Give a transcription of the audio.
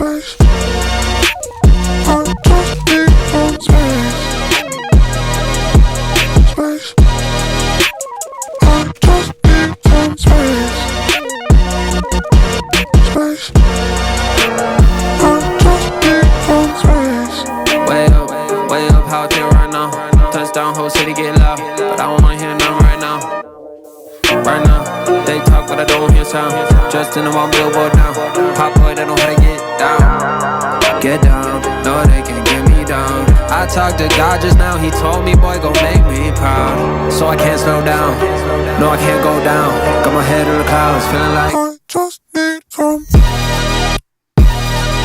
space. I just need some space. Space. I just need some space. Space. I just need some space. Way up, how there right now. Touchdown, whole city get loud, but I don't wanna hear nothing right now. Right now, they talk but I don't hear sound. Just in them on Billboard now. Pop boy, they know how to get down. Get down, no they can't get me down. I talked to God just now, he told me boy gon' make me proud. So I can't slow down, no I can't go down. Got my head in the clouds, feeling like